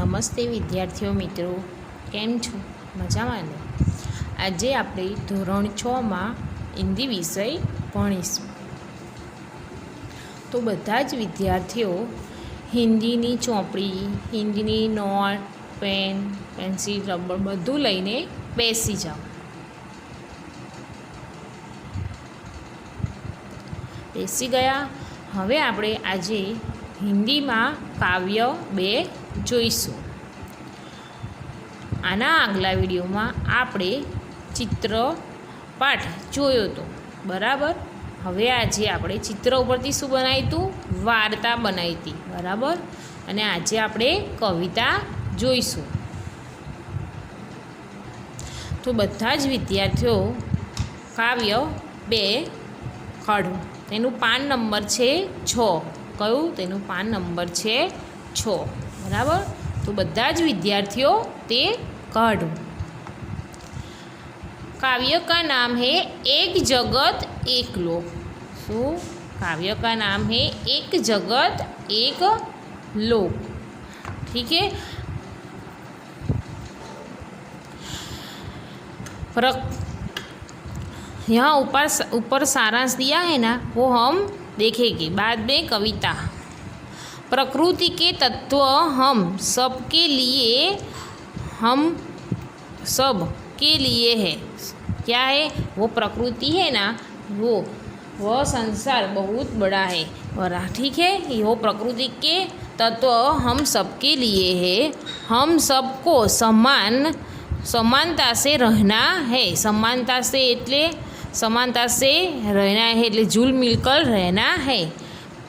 નમસ્તે વિદ્યાર્થીઓ મિત્રો, કેમ છો? મજામાં ને? આજે આપણે ધોરણ 6માં હિન્દી વિષય ભણીશું. તો બધા જ વિદ્યાર્થીઓ હિન્દીની ચોપડી, હિન્દીની નોટ, પેન, પેન્સિલ, રબર બધું લઈને બેસી જાઓ. બેસી ગયા? હવે આપણે આજે હિન્દીમાં કાવ્ય 2 જોઈશું. આના આગલા વિડીયોમાં આપણે ચિત્ર પાઠ જોયો હતો, બરાબર. હવે આજે આપણે ચિત્ર ઉપરથી શું બનાવી હતું? વાર્તા બનાવી હતી, બરાબર. અને આજે આપણે કવિતા જોઈશું. તો બધા જ વિદ્યાર્થીઓ કાવ્ય 2 કાઢો. તેનું પાન નંબર છે 6. કયું? તેનું પાન નંબર છે 6, બરાબર. તો બધા જ વિદ્યાર્થીઓ તે કાઢો. काव्य का नाम है एक जगत एक लोक. सो काव्य का नाम है एक जगत एक लोक. ठीक है. यहाँ ऊपर सारांश दिया है ना, वो हम देखेंगे बाद में. कविता. प्रकृति के तत्व हम सबके लिए, हम सब के लिए है. क्या है? वो प्रकृति है ना, वो संसार बहुत बड़ा है, और ठीक है. वो प्रकृति के तत्व हम सबके लिए है. हम सबको समानता से रहना है. समानता से एटले समानता से रहना है एटले जुल मिलकर रहना है.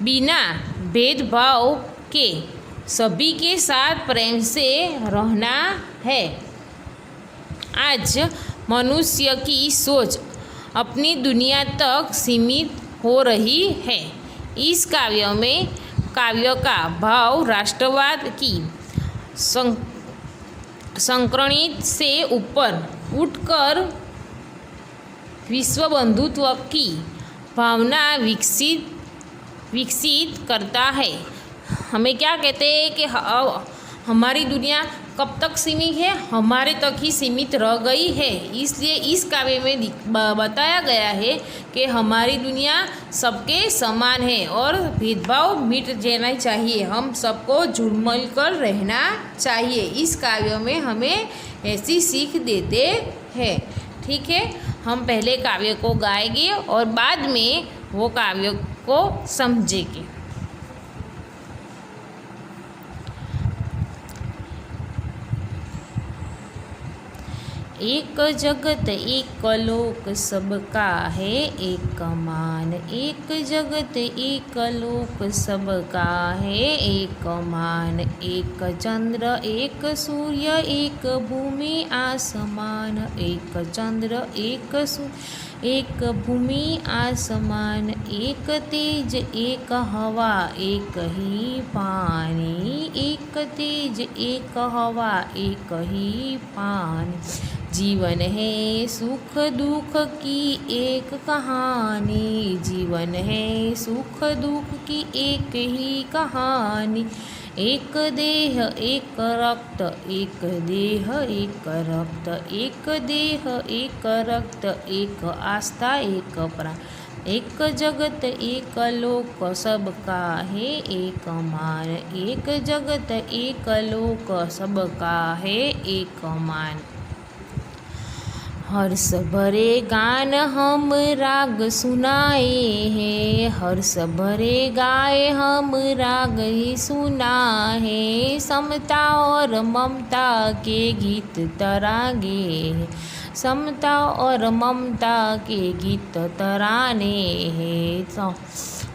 बिना भेदभाव के सभी के साथ प्रेम से रहना है. आज मनुष्य की सोच अपनी दुनिया तक सीमित हो रही है. इस काव्य में काव्य का भाव राष्ट्रवाद की संकरणित से ऊपर उठकर विश्व बंधुत्व की भावना विकसित करता है. हमें क्या कहते हैं कि हमारी दुनिया कब तक सीमित है? हमारे तक ही सीमित रह गई है. इसलिए इस काव्य में बताया गया है कि हमारी दुनिया सबके समान है और भेदभाव मिट जाना चाहिए. हम सबको जुड़ मिल कर रहना चाहिए. इस काव्य में हमें ऐसी सीख देते हैं. ठीक है. हम पहले काव्य को गाएंगे और बाद में वो काव्य को समझेंगे. एक जगत एक लोक सबका है एक मान. एक जगत एक लोक सबका है एक मान. एक चंद्र एक सूर्य एक भूमि आसमान. एक चंद्र एक एक भूमि आसमान. एक तेज एक हवा एक ही पानी. एक तेज एक हवा एक ही पानी. जीवन है सुख दुख की एक कहानी. जीवन है सुख दुख की एक ही कहानी. एक देह एक रक्त एक देह एक रक्त. एक देह एक रक्त एक आस्था एक प्राण. एक जगत एक लोक सबका है एक मान. एक जगत एक लोक सबका है एक मान. हर्ष भरे गान हम राग सुनाए हैं. हर्ष भरे गाए हम राग ही सुना है. समता और ममता के गीत तरागे हैं. समता और ममता के गीत तराने हैं.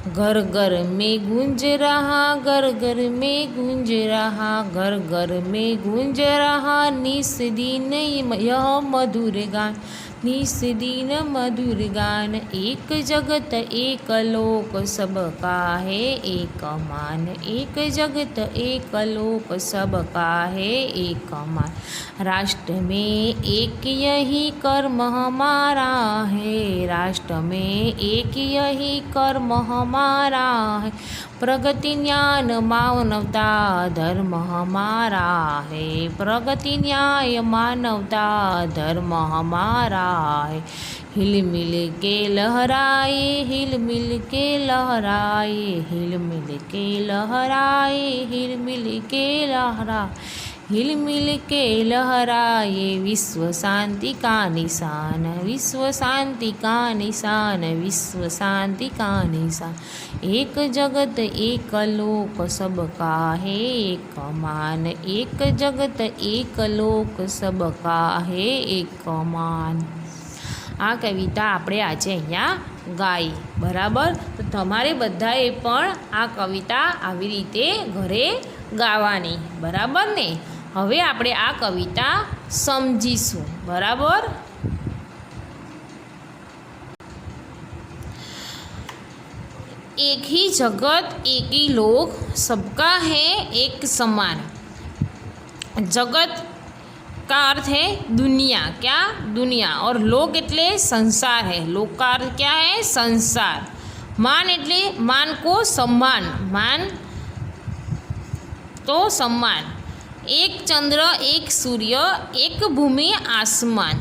घर घर में गूंज रहा, घर घर में गूंज रहा, घर घर में गूंज रहा निस दिन यह मधुर गान. निस दिन मधुर गान. एक जगत एक लोक सबका है एक मान. एक जगत एक लोक सबका है एक मान. राष्ट्र में एक यही कर्म हमारा है. राष्ट्र में एक यही कर्म हमारा है. प्रगति ज्ञान मानवता धर्म हमारा है। प्रगति न्याय मानवता धर्म हमारा है। हिल मिल के लहराए, हिल मिल के लहराए, हिल मिल के लहराए, हिल मिल के लहराए, हिल मिल के लहराए। विश्व शांति का निशान, विश्व शांति का निशान, विश्व शांति का निशान। एक जगत एक लोक सबका है एक मान, एक जगत एक लोक सबका है एक मान। आ कविता આપણે આજે અહીંયા ગાઈ, બરાબર? તો તમારે બધાએ પણ આ કવિતા આવી રીતે ઘરે ગાવાની, બરાબર ને? હવે આપણે આ કવિતા સમજીશું, બરાબર? एक ही जगत एक ही लोक सबका है एक समान। जगत का अर्थ है दुनिया, क्या? दुनिया। और लोक एटले संसार है, लोक का अर्थ क्या है? संसार। मान एटले मान को सम्मान, मान तो सम्मान। एक चंद्र एक सूर्य एक भूमि आसमान,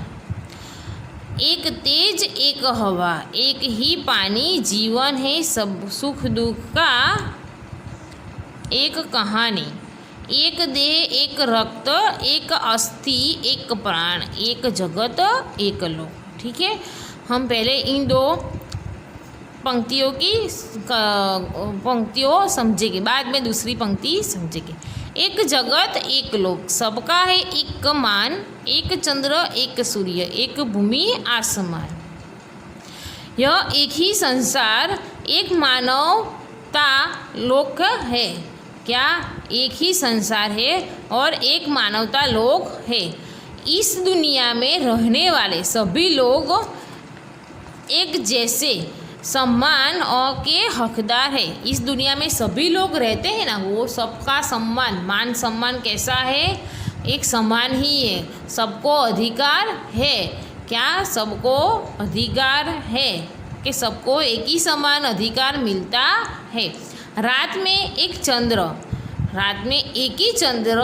एक तेज एक हवा एक ही पानी, जीवन है सब सुख दुख का एक कहानी। एक देह एक रक्त एक अस्थि एक प्राण, एक जगत एक लोक। ठीक है, हम पहले इन दो पंक्तियों समझेंगे, बाद में दूसरी पंक्ति समझेंगे। एक जगत एक लोक सबका है एक मान, एक चंद्र एक सूर्य एक भूमि आसमान। यह एक ही संसार एक मानवता लोक है, क्या? एक ही संसार है और एक मानवता लोक है। इस दुनिया में रहने वाले सभी लोग एक जैसे सम्मान और के हकदार है। इस दुनिया में सभी लोग रहते हैं ना, वो सबका सम्मान, मान सम्मान कैसा है? एक समान ही है। सबको अधिकार है, क्या? सबको अधिकार है कि सबको एक ही समान अधिकार मिलता है। रात में एक चंद्र, रात में एक ही चंद्र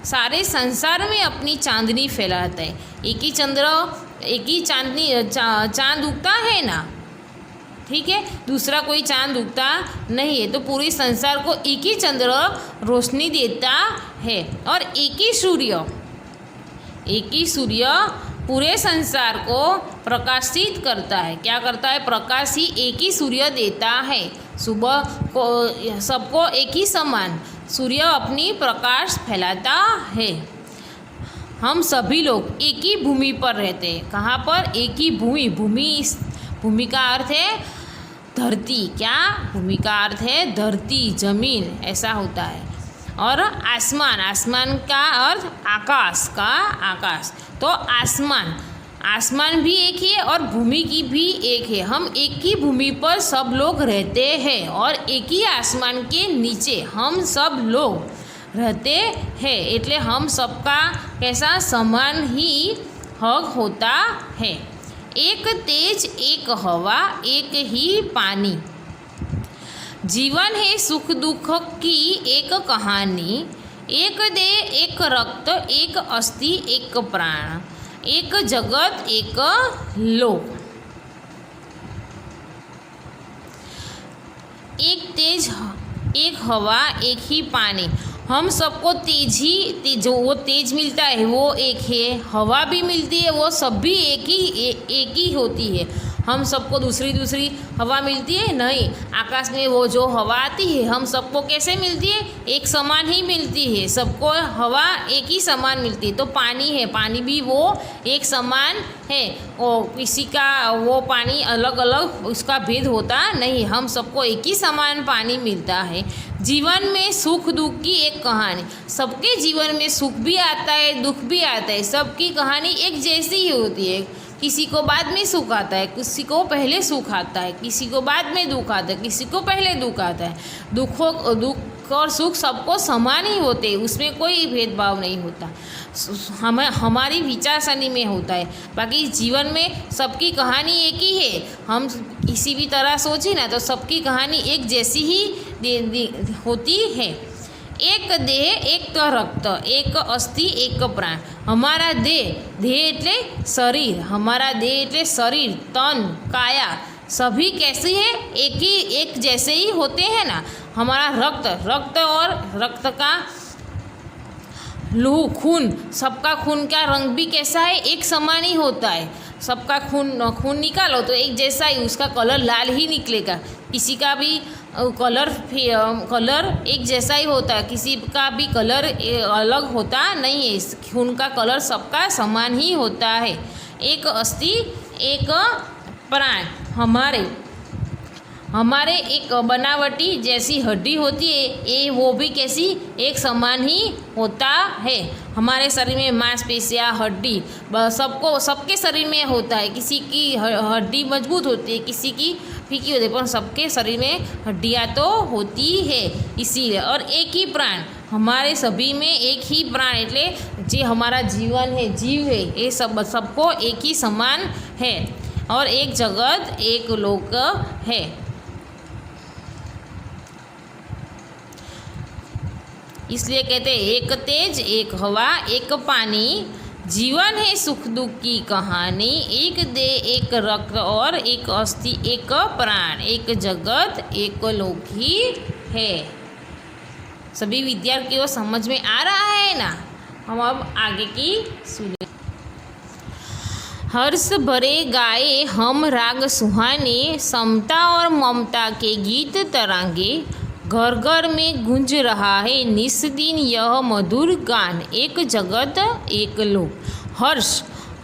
सारे संसार में अपनी चांदनी फैलाता है। एक ही चंद्र, एक ही चांद उगता है ना, ठीक है? दूसरा कोई चांद उगता नहीं है, तो पूरे संसार को एक ही चंद्र रोशनी देता है। और एक ही सूर्य पूरे संसार को प्रकाशित करता है। क्या करता है? प्रकाश ही एक ही सूर्य देता है। सुबह को सबको एक ही समान सूर्य अपनी प्रकाश फैलाता है। हम सभी लोग एक ही भूमि पर रहते हैं। कहाँ पर? एक ही भूमि। भूमि का अर्थ है धरती, क्या? भूमि का अर्थ है धरती, जमीन, ऐसा होता है। और आसमान, आसमान का अर्थ आकाश, का आकाश। तो आसमान भी एक ही है और भूमि की भी एक है। हम एक ही भूमि पर सब लोग रहते हैं और एक ही आसमान के नीचे हम सब लोग रहते हैं। એટલે हम सबका कैसा समान ही हक होता है। एक तेज एक हवा एक ही पानी, जीवन है सुख दुख की एक कहानी। एक देह एक रक्त एक अस्थि एक प्राण, एक जगत एक लोक। एक तेज एक हवा एक ही पानी। हम सबको जो वो तेज मिलता है वो एक है, हवा भी मिलती है, वो सब भी एक ही होती है। हम सबको दूसरी हवा मिलती है नहीं। आकाश में वो जो हवा आती है हम सबको कैसे मिलती है? एक समान ही मिलती है। सबको हवा एक ही समान मिलती है। तो पानी है, पानी भी वो एक समान है। और किसी का वो पानी अलग अलग उसका भेद होता नहीं, हम सबको एक ही समान पानी मिलता है। जीवन में सुख दुख की एक कहानी, सबके जीवन में सुख भी आता है दुख भी आता है। सबकी कहानी एक जैसी ही होती है। किसी को बाद में सुख आता है, किसी को पहले सुख आता है, किसी को बाद में दुख आता है, किसी को पहले दुख आता है। दुख और सुख सबको समान ही होते, उसमें कोई भेदभाव नहीं होता। हमारी विचारसरणी में होता है। बाकी जीवन में सबकी कहानी एक ही है। हम किसी भी तरह सोचें ना तो सबकी कहानी एक जैसी ही होती है। एक देह एक रक्त, एक अस्थि एक प्राण। हमारा देह एटले शरीर, हमारा देह एटले शरीर, तन, काया सभी कैसी है, एक जैसे ही होते हैं ना। हमारा रक्त और रक्त का लहू, खून, सबका खून का रंग भी कैसा है, एक समान ही होता है। सबका खून निकालो तो एक जैसा ही, उसका कलर लाल ही निकलेगा। किसी का भी कलर एक जैसा ही होता है, किसी का भी कलर अलग होता नहीं है। खून का कलर सबका समान ही होता है। एक अस्थि एक प्राण। हमारे एक बनावटी जैसी हड्डी होती है, वो भी कैसी, एक समान ही होता है। हमारे शरीर में मांसपेशियाँ, हड्डी सबके शरीर में होता है। किसी की हड्डी मजबूत होती है, किसी की फीकी होती है, पर सबके शरीर में हड्डियाँ तो होती है इसीलिए। और एक ही प्राण, हमारे सभी में एक ही प्राण एटले जो हमारा जीवन है, जीव है, ये सबको एक ही समान है। और एक जगत एक लोक है। इसलिए कहते हैं एक तेज एक हवा एक पानी, जीवन है सुख दुख की कहानी। एक देह एक रक्त और एक अस्थि एक प्राण, एक जगत एक लोक ही है। सभी विद्यार्थियों समझ में आ रहा है ना। हम अब आगे की सुने। हर्ष भरे गाए हम राग सुहाने, समता और ममता के गीत तरांगे। घर घर में गूंज रहा है निस दिन यह मधुर गान, एक जगत एक लोक।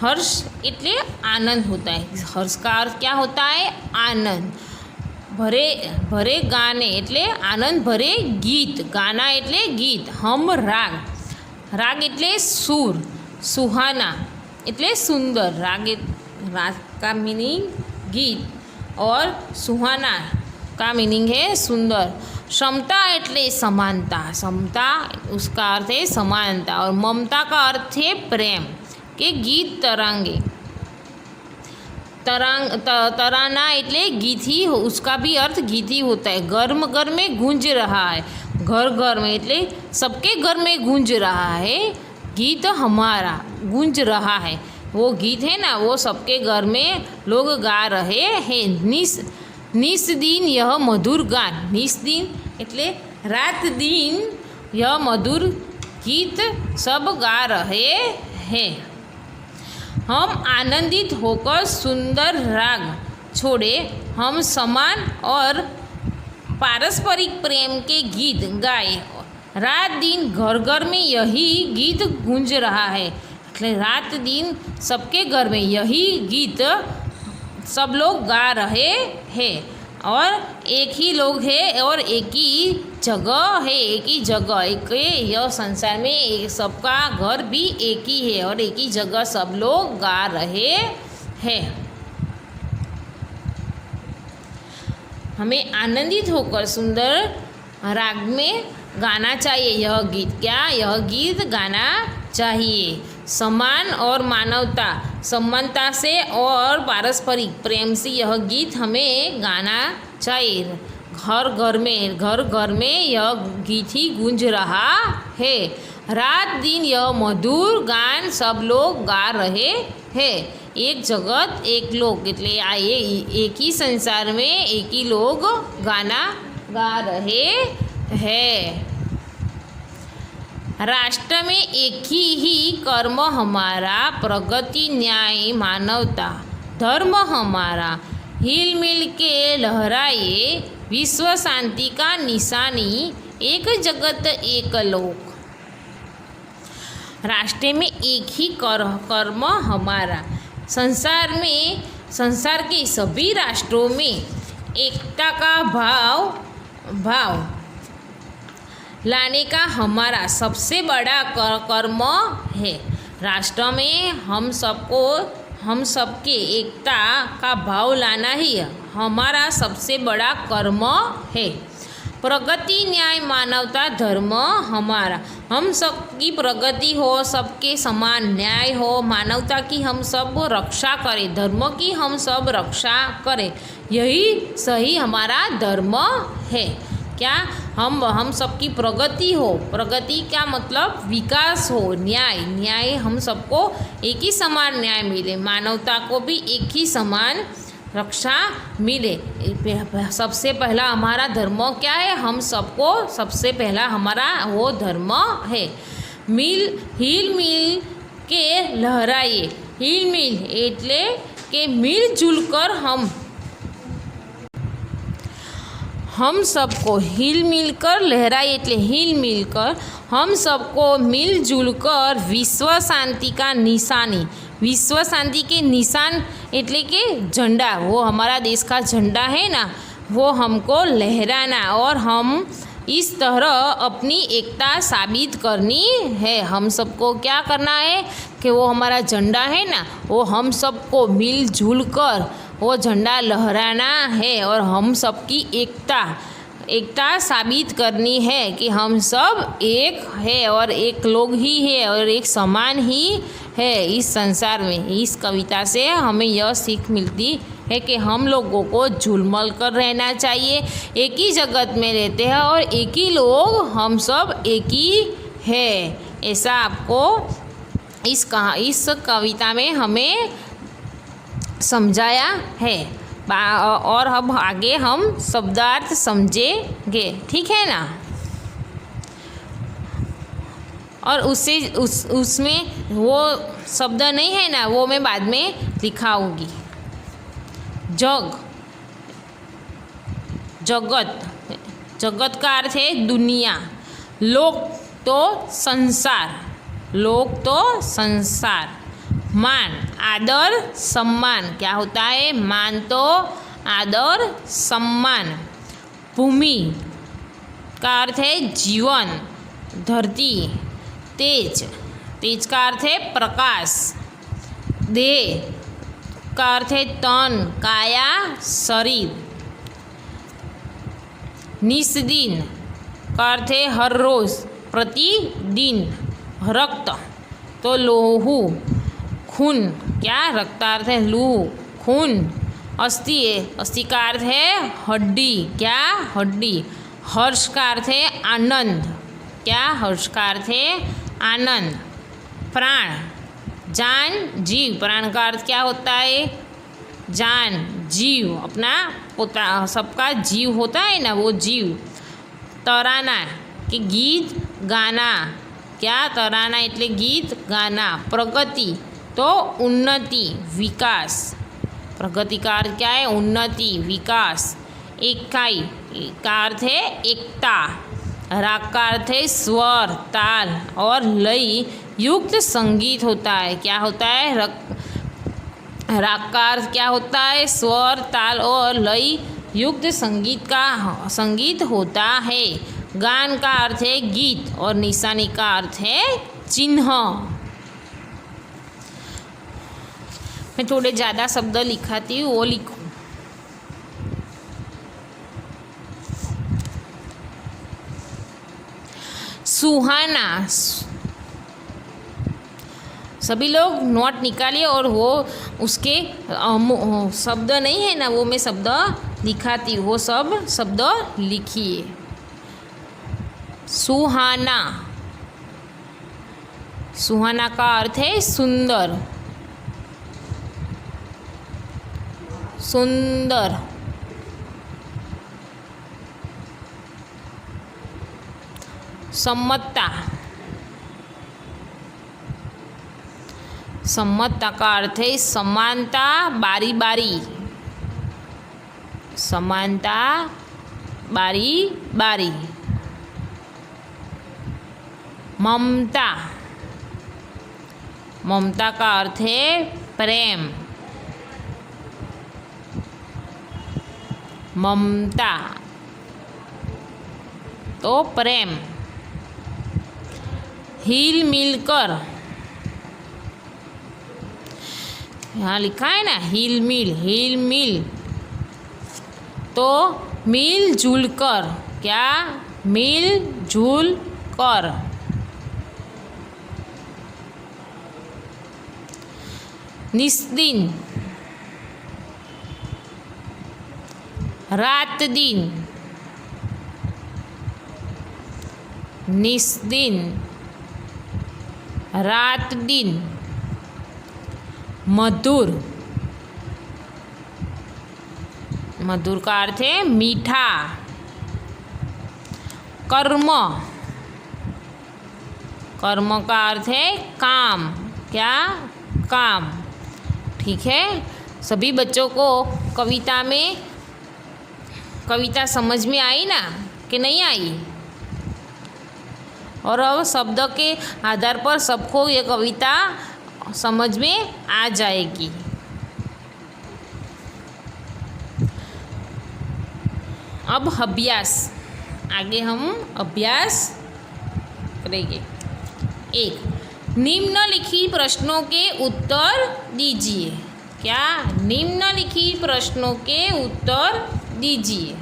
हर्ष એટલે आनंद होता है। हर्ष का अर्थ क्या होता है, आनंद। भरे गाने એટલે आनंद भरे गीत, गाना એટલે गीत। हम राग એટલે सुर, सुहाना એટલે सुंदर। राग का मीनिंग गीत और सुहाना का मीनिंग है सुंदर। समता एटले समानता, समता उसका अर्थ है समानता। और ममता का अर्थ है प्रेम के गीत तरांगे। तराना एटले गीत ही, उसका भी अर्थ गीत ही होता है। घर में गूंज रहा है, घर में एटले सबके घर में गूंज रहा है। गीत हमारा गूंज रहा है, वो गीत है ना, वो सबके घर में लोग गा रहे हैं। निस दिन यह मधुर गान, निस दिन એટલે रात दिन यह मधुर गीत सब गा रहे हैं। हम आनंदित होकर सुंदर राग छोड़े, हम समान और पारस्परिक प्रेम के गीत गाए। रात दिन घर में यही गीत गूंज रहा है। रात दिन सबके घर में यही गीत सब लोग गा रहे हैं। और एक ही लोग है और एक ही जगह है, एक ही जगह, एक यह संसार में एक सबका घर भी एक ही है और एक ही जगह सब लोग गा रहे हैं। हमें आनंदित होकर सुंदर राग में गाना चाहिए यह गीत। क्या यह गीत गाना चाहिए? समान और मानवता, समानता से और पारस्परिक प्रेम से यह गीत हमें गाना चाहिए। घर घर में यह गीत ही गूंज रहा है। रात दिन यह मधुर गान सब लोग गा रहे हैं। एक जगत एक लोक એટલે આ एक ही संसार में एक ही लोग गाना गा रहे हैं। राष्ट्र में एक ही कर्म हमारा, प्रगति न्याय मानवता धर्म हमारा। हिल मिल के लहराए विश्व शांति का निशानी, एक जगत एक लोक। राष्ट्र में एक ही कर्म हमारा। संसार के सभी राष्ट्रों में एकता का भाव लाने का हमारा सबसे बड़ा कर्म है। राष्ट्र में हम सबके एकता का भाव लाना ही हमारा सबसे बड़ा कर्म है। प्रगति न्याय मानवता धर्म हमारा। हम सबकी प्रगति हो, सबके समान न्याय हो, मानवता की हम सब रक्षा करें, धर्म की हम सब रक्षा करें, यही सही हमारा धर्म है। क्या हम सबकी प्रगति हो, प्रगति का मतलब विकास हो, न्याय हम सबको एक ही समान न्याय मिले, मानवता को भी एक ही समान रक्षा मिले। सबसे पहला हमारा धर्म क्या है? हम सबको सबसे पहला हमारा वो धर्म है। हिल मिल के लहराइए। हिल मिल एटले के मिलजुल कर हम सबको हिल मिल कर लहराइए एटले हिल मिल कर हम सबको मिलजुल कर विश्व शांति का निशानी, विश्व शांति के निशान एटले के झंडा, वो हमारा देश का झंडा है ना, वो हमको लहराना और हम इस तरह अपनी एकता साबित करनी है। हम सबको क्या करना है कि वो हमारा झंडा है ना, वो हम सबको मिलजुल कर वो झंडा लहराना है और हम सबकी एकता साबित करनी है कि हम सब एक है और एक लोग ही है और एक समान ही है इस संसार में। इस कविता से हमें यह सीख मिलती है कि हम लोगों को झुलमल कर रहना चाहिए, एक ही जगत में रहते हैं और एक ही लोग, हम सब एक ही है, ऐसा आपको इस कविता में हमें समझाया है। और अब आगे हम शब्दार्थ समझेंगे, ठीक है ना। और उसमें वो शब्द नहीं है ना, वो मैं बाद में लिखाऊंगी। जगत का अर्थ है दुनिया, लोक तो संसार, मान आदर सम्मान, क्या होता है? मान तो आदर सम्मान। भूमि का अर्थ है जीवन, धरती, तेज का अर्थ है प्रकाश, देह का अर्थ है तन, काया, शरीर। निस्दिन का अर्थ है हर रोज, प्रतिदिन। रक्त तो लोहू, खून, क्या रक्त का अर्थ है लूह, खून। अस्थि का अर्थ है हड्डी, क्या? हड्डी। हर्ष का अर्थ है आनंद, क्या? हर्ष का अर्थ है आनंद। प्राण, जान, जीव, प्राण का अर्थ क्या होता है? जान, जीव, अपना सबका जीव होता है ना, वो जीव। तराना कि गीत गाना, क्या? तराना एटले गीत गाना। प्रगति तो उन्नति, विकास, प्रगति का अर्थ क्या है? उन्नति, विकास। इकाई का अर्थ है एकता। राग का अर्थ है स्वर, ताल और लय युक्त संगीत होता है, क्या होता है? राग का अर्थ क्या होता है? स्वर, ताल और लय युक्त संगीत होता है। गान का अर्थ है गीत और निशानी का अर्थ है चिन्ह। मैं थोड़े ज़्यादा शब्द लिखाती हूँ, वो लिखो। सुहाना, सभी लोग नोट निकालिए और वो उसके शब्द नहीं है ना, वो मैं शब्द लिखाती हूँ, वो सब शब्द लिखिए। सुहाना, सुहाना का अर्थ है सुंदर, सुंदर। सम्मतता, सम्मतता का अर्थ है समानता, बारी बारी, समानता, बारी बारी। ममता, ममता का अर्थ है प्रेम, ममता तो प्रेम। हिल मिलकर, यहाँ लिखा है ना हिल मिल, हिल मिल तो मिल जुल कर, क्या? मिल जुल कर। निस्दिन, रात दिन, निस्दिन, रात दिन। मधुर, मधुर का अर्थ है मीठा। कर्म, कर्म का अर्थ है काम। क्या? काम। ठीक है, सभी बच्चों को कविता समझ में आई ना कि नहीं आई? और अब शब्द के आधार पर सबको ये कविता समझ में आ जाएगी। अब अभ्यास, आगे हम अभ्यास करेंगे। 1, निम्नलिखित प्रश्नों के उत्तर दीजिए। क्या? निम्नलिखित प्रश्नों के उत्तर दीजिए।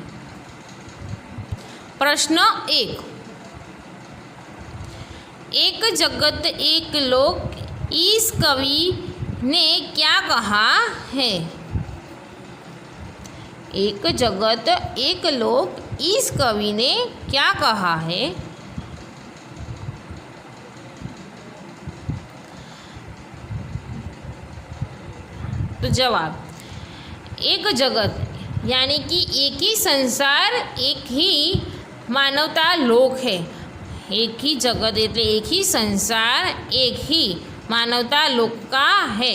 प्रश्न 1, एक जगत एक लोक इस कवि ने क्या कहा है? एक जगत एक लोक इस कवि ने क्या कहा है? तो जवाब, एक जगत यानी कि एक ही संसार, एक ही मानवता लोक है। एक ही जगत એટલે एक ही संसार, एक ही मानवता लोक का है।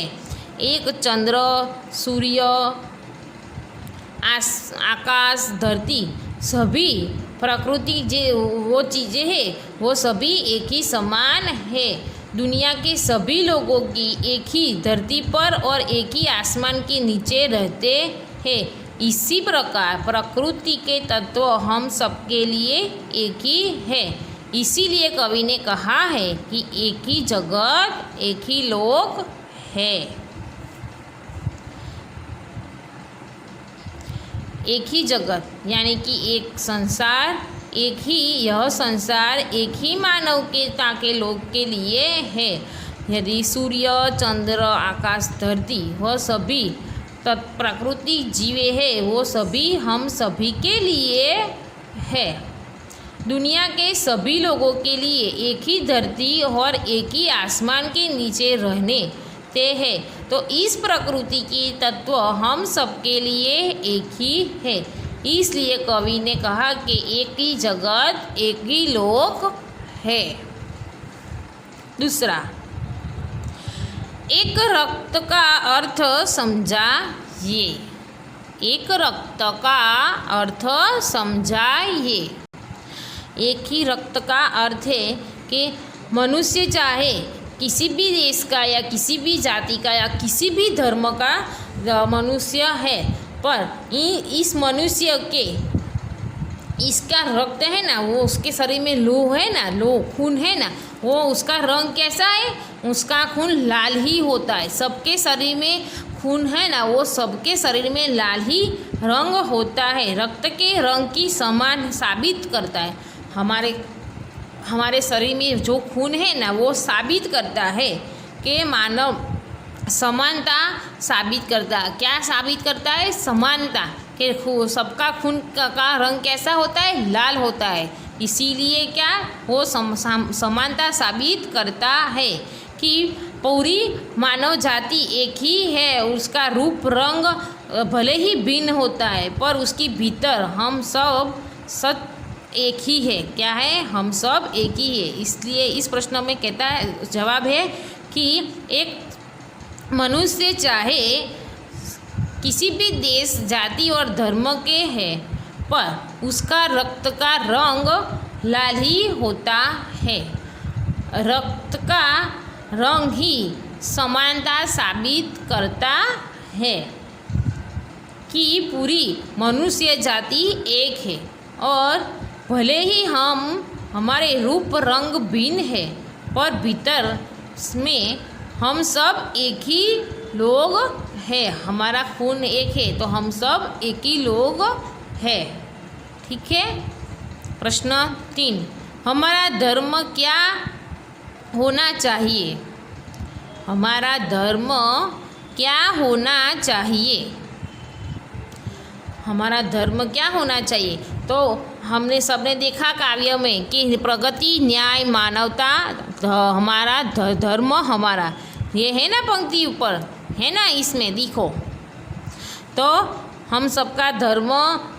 एक चंद्र, सूर्य, आकाश, धरती, सभी प्रकृति वो चीज़ें हैं वो सभी एक ही समान है। दुनिया के सभी लोगों की एक ही धरती पर और एक ही आसमान के नीचे रहते हैं। इसी प्रकार प्रकृति के तत्व हम सबके लिए एक ही है। इसीलिए कवि ने कहा है कि एक ही जगत एक ही लोक है। एक ही जगत यानी कि एक संसार, एक ही यह संसार एक ही मानवता के लोक के लिए है। यदि सूर्य, चंद्र, आकाश, धरती वह सभी प्रकृति जीवे है वो सभी हम सभी के लिए है। दुनिया के सभी लोगों के लिए एक ही धरती और एक ही आसमान के नीचे रहने ते हैं। तो इस प्रकृति की तत्व हम सबके लिए एक ही है। इसलिए कवि ने कहा कि एक ही जगत एक ही लोक है। दूसरा, एक रक्त का अर्थ समझाइए। एक रक्त का अर्थ समझाइए। एक ही रक्त का अर्थ है कि मनुष्य चाहे किसी भी देश का या किसी भी जाति का या किसी भी धर्म का मनुष्य है, पर इस मनुष्य के इसका रक्त है ना, वो उसके शरीर में लोह है ना, लोह खून है ना, वो उसका रंग कैसा है? उसका खून लाल ही होता है। सबके शरीर में खून है ना, वो सबके शरीर में लाल ही रंग होता है। रक्त के रंग की समान साबित करता है। हमारे शरीर में जो खून है ना वो साबित करता है कि मानव समानता साबित करता है। क्या साबित करता है? समानता कि सबका खून का रंग कैसा होता है? लाल होता है। इसीलिए क्या वो समानता साबित करता है कि पूरी मानव जाति एक ही है। उसका रूप रंग भले ही भिन्न होता है पर उसकी भीतर हम सब एक ही है। क्या है? हम सब एक ही है। इसलिए इस प्रश्न में कहता है, जवाब है कि एक मनुष्य चाहे किसी भी देश, जाति और धर्म के है, पर उसका रक्त का रंग लाल ही होता है। रक्त का रंग ही समानता साबित करता है कि पूरी मनुष्य जाति एक है। और भले ही हमारे रूप रंग भिन्न है पर भीतर में हम सब एक ही लोग हैं। हमारा खून एक है तो हम सब एक ही लोग हैं। ठीक है। प्रश्न 3, हमारा धर्म क्या होना चाहिए? हमारा धर्म क्या होना चाहिए? हमारा धर्म क्या होना चाहिए? तो हमने सबने देखा काव्य में कि प्रगति, न्याय, मानवता, हमारा धर्म हमारा, ये है ना पंक्ति ऊपर, है ना, इसमें देखो। तो हम सबका धर्म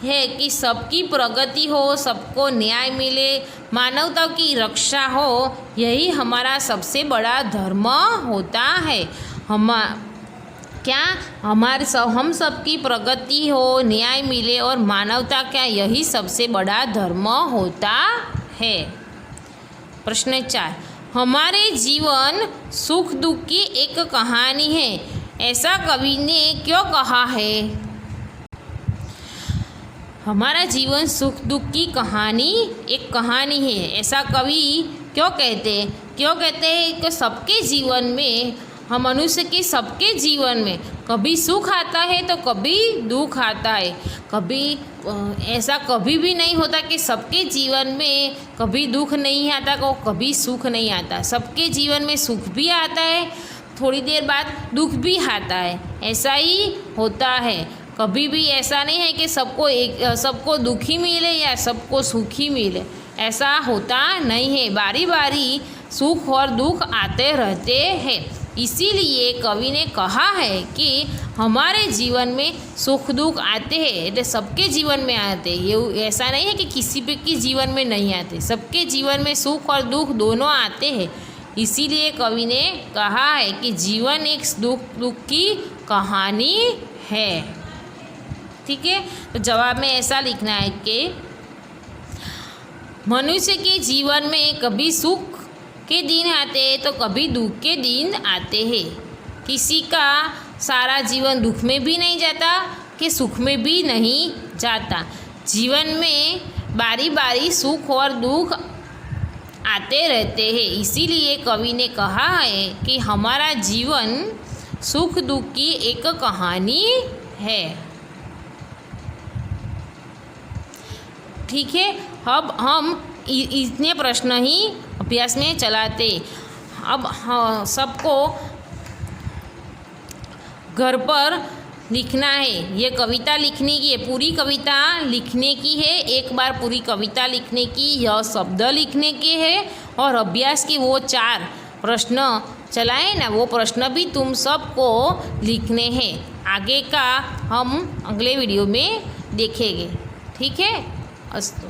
है कि सबकी प्रगति हो, सबको न्याय मिले, मानवता की रक्षा हो, यही हमारा सबसे बड़ा धर्म होता है। हम सबकी प्रगति हो, न्याय मिले और मानवता का यही सबसे बड़ा धर्म होता है। प्रश्न 4, हमारे जीवन सुख दुख की एक कहानी है, ऐसा कवि ने क्यों कहा है? हमारा जीवन सुख दुख की कहानी एक कहानी है, ऐसा कवि क्यों कहते हैं कि सबके जीवन में, हम मनुष्य के सबके जीवन में कभी सुख आता है तो कभी दुख आता है। कभी ऐसा कभी भी नहीं होता कि सबके जीवन में कभी दुख नहीं आता को कभी सुख नहीं आता। सबके जीवन में सुख भी आता है, थोड़ी देर बाद दुख भी आता है, ऐसा ही होता है। कभी भी ऐसा नहीं है कि सबको दुखी मिले या सबको सुखी मिले, ऐसा होता नहीं है। बारी बारी सुख और दुख आते रहते हैं। इसीलिए कवि ने कहा है कि हमारे जीवन में सुख दुख आते हैं, तो सबके जीवन में आते हैं। ये ऐसा नहीं है कि किसी के जीवन में नहीं आते, सबके जीवन में सुख और दुख दोनों आते हैं। इसीलिए कवि ने कहा है कि जीवन एक दुख की कहानी है। ठीक है, तो जवाब में ऐसा लिखना है कि मनुष्य के जीवन में कभी सुख के दिन आते हैं तो कभी दुख के दिन आते हैं। किसी का सारा जीवन दुख में भी नहीं जाता कि सुख में भी नहीं जाता। जीवन में बारी बारी सुख और दुख आते रहते हैं। इसीलिए कवि ने कहा है कि हमारा जीवन सुख दुख की एक कहानी है। ठीक है, अब हम इतने प्रश्न ही अभ्यास में चलाते। अब सबको घर पर लिखना है, ये कविता लिखने की है, पूरी कविता लिखने की है। एक बार पूरी कविता लिखने की, यह शब्द लिखने के हैं और अभ्यास के वो 4 प्रश्न चलाए ना, वो प्रश्न भी तुम सबको लिखने हैं। आगे का हम अगले वीडियो में देखेंगे। ठीक है, अस्तु।